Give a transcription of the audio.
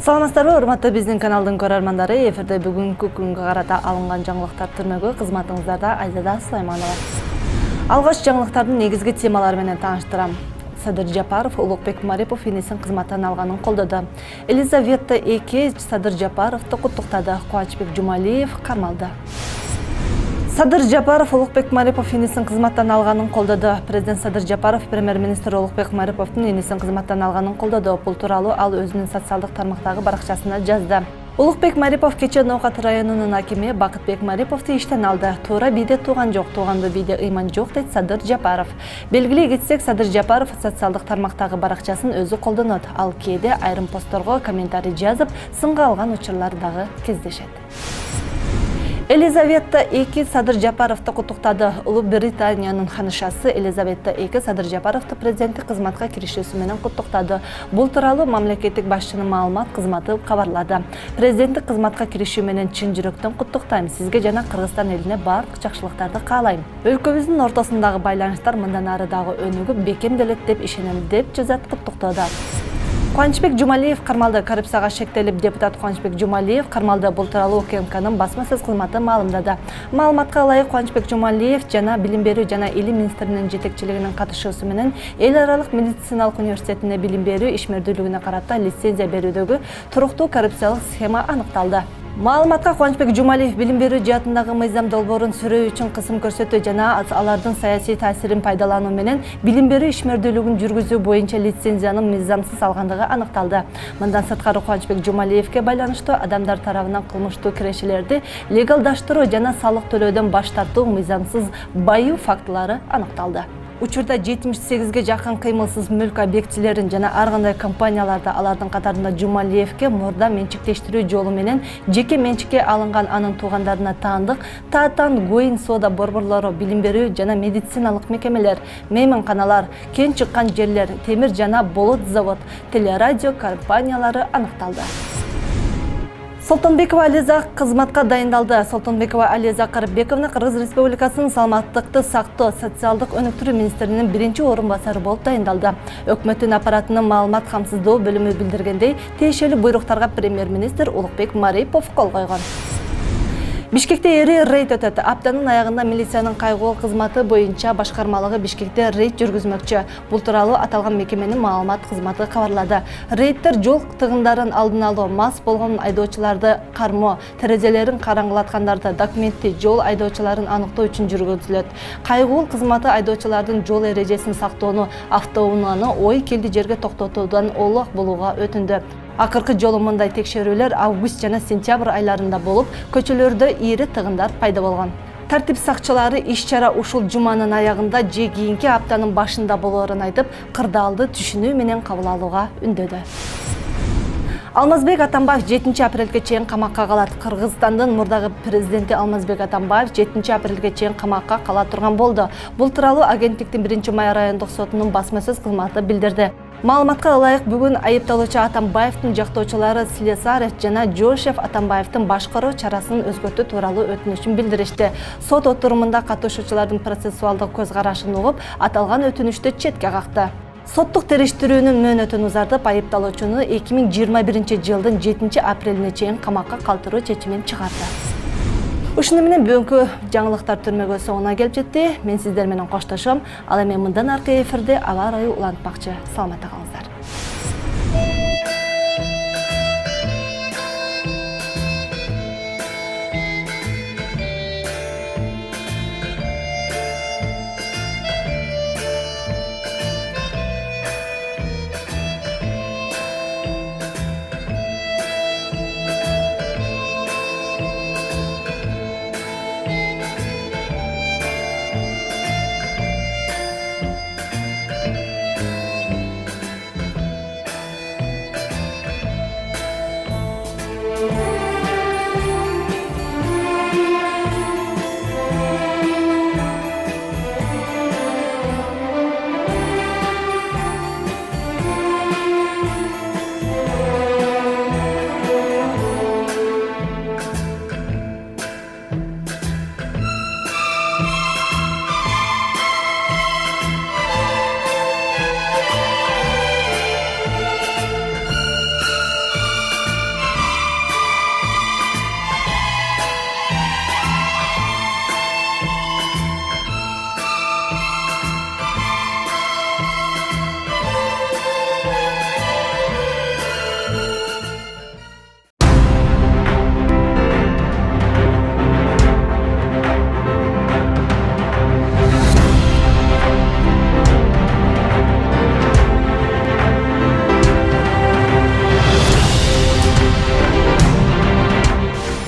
Саламатсыздарбы, урматтуу биздин каналдын көрөрмандары. Эфирде бүгүнкү күнгө карата алынган жаңылыктар түрмөгү кызматыңыздарда Айзада Сулайманова. Алгач жаңылыктардын негизги темалары менен тааныштырам. Садыр Жапаров Улукбек Марипов энесин кызматтан алганын колдоду. Елизавета II Садыр Жапаровду куттуктады. Кубанычбек Жумалиев кармалды. Садыр Жапаров Улукбек Марипов энесин кызматтан алганын колдоду. Президент Садыр Жапаров премьер-министр Улукбек Мариповдун энесин кызматтан алганын колдоду. Бул тууралуу ал өзүнүн социалдык тармактагы баракчасына жазды. Улукбек Марипов кечээ Ноокат районунун акими Бакытбек Мариповду иштен алды. Туура бийде тууган жок, тууганды бийде ыйман жок дейт Садыр Жапаров. Белгилей кетсек, Садыр Жапаров социалдык тармактагы баракчасын өзү колдонот. Ал кээде айрым постторго комментарий жазып, сынга алган учурлар дагы кездешет. Елизавета II Садыр Жапаровду куттуктады. Улуу Британиянын ханышасы Елизавета II Садыр Жапаровду президенттик кызматка киришүүсү менен куттуктады. Бул тууралуу мамлекеттик башчынын маалымат кызматы кабарлады. Президенттик кызматка киришүү менен чын жүрөктөн куттуктайм. Сизге жана Кыргызстан элине баардык жакшылыктарды каалайм. Өлкөбүздүн ортосундагы байланыштар мындан ары дагы өнүгүп бекемделет деп ишенем деп жазат куттуктоодо. Кубанычбек Жумалиев кармалды. Коррупцияга шектелип депутат Кубанычбек Жумалиев кармалды. Бул тууралуу УКМКнын басма сөз кызматы маалымдады. Маалыматка ылайык Кубанычбек Жумалиев жана билим берүү жана илим министринин жетекчилигинин катышуусу менен Эл аралык медициналык университетине билим берүү ишмердүүлүгүнө карата лицензия берүүдөгү туруктуу коррупциялык схема аныкталды. Маалыматка Кубанычбек Жумалиев билим берүү жаатындагы мыйзам долбоорун сүрөө үчүн кысым көрсөтүү жана алардын саясий таасирин пайдалануу менен билим берүү ишмердүүлүгүн жүргүзүү боюнча лицензиянын мыйзамсыз алгандыгы аныкталды. Мындан сырткары Кубанычбек Жумалиевке байланыштуу адамдар тарабынан кылмыштуу кирешелерди легалдаштыруу жана салык төлөөдөн баш тартуу мыйзамсыз байуу фактылары аныкталды. Учурда 78ге жакын кыймылсыз мүлк объектилерин жана ар кандай компанияларда, алардын катарында Жумалиевке мурда менчиктештирүү жолу менен жеке менчикке алынган анын туугандарына таандык Татан, Гоин соода борборлору, билим берүү жана медициналык мекемелер, мейманканалар, кен чыккан жерлер, темир жана болот завод, телерадио компаниялары аныкталды. Солтонбекова Ализа кызматка дайындалды. Солтонбекова Ализа Карыбековна Кыргыз Республикасынын саламаттыкты сактоо, социалдык өнүктүрүү министринин биринчи орун басары болуп дайындалды. Өкмөттүн аппаратынын маалымат камсыздоо бөлүмү билдиргендей, тиешелүү буйруктарга премьер-министр Улукбек Марипов кол койгон. Бишкекте эри рейд өтөт. Аптанын аягында милициянын кайгуул кызматы боюнча башкармалыгы Бишкекте рейд жүргүзмөкчү. Бул тууралуу аталган мекеменин маалымат кызматы кабарлады. Рейдтер жол тыгындарын алдын алуу, мас болгон айдоочуларды кармоо, терезелерин караңгылаткандарды, документти жол айдоочуларын аныктоо үчүн жүргүзүлөт. Кайгуул кызматы айдоочулардын жол эрежесин сактоону, автоунааны ой келди жерге токтотуудан олох болууга өтүндү. Акыркы жолу мындай текшерүүлөр август жана сентябрь айларында болуп, көчөлөрдө ири тыгындар пайда болгон. Тартип сакчылары иш-чара ушул жуманын аягында же кийинки аптанын башында болоорун айтып, кырдаалды түшүнүү менен кабыл алууга үндөдү. Алмазбек Атамбаев 7 апрелге чейин камакка калат. Кыргызстандын мурдагы президенти Алмазбек Атамбаев 7 апрелге чейин камакка кала турган болду. Бул тууралуу агенттиктин 1-май райондук сотунун басма сөз кызматы билдирди. Маалыматка ылайык бүгүн айыпталуучу Атамбаевдин жактоочулары Слесарев жана Жошев Атамбаевдин башкаруу чарасын өзгөртүү тууралуу өтүнүчүн билдиришти. Сот отурумунда катышуучулардын процессуалдык көз карашын угуп, аталган өтүнүштү четке какты. Соттук териштирүүнүн мөөнөтүн узартып, айыпталуучуну 2021 жылдын 7 апрелине чейин камакка калтыруу чечимин чыгарды. Ушуну менен бүгүнкү жаңылыктар түрмөгү соңуна келип жетти. Мен сиздер менен коштошом. Ал эми мындан аркы эфирде аба ырайы улантмакчы. Саламатта калыңыздар.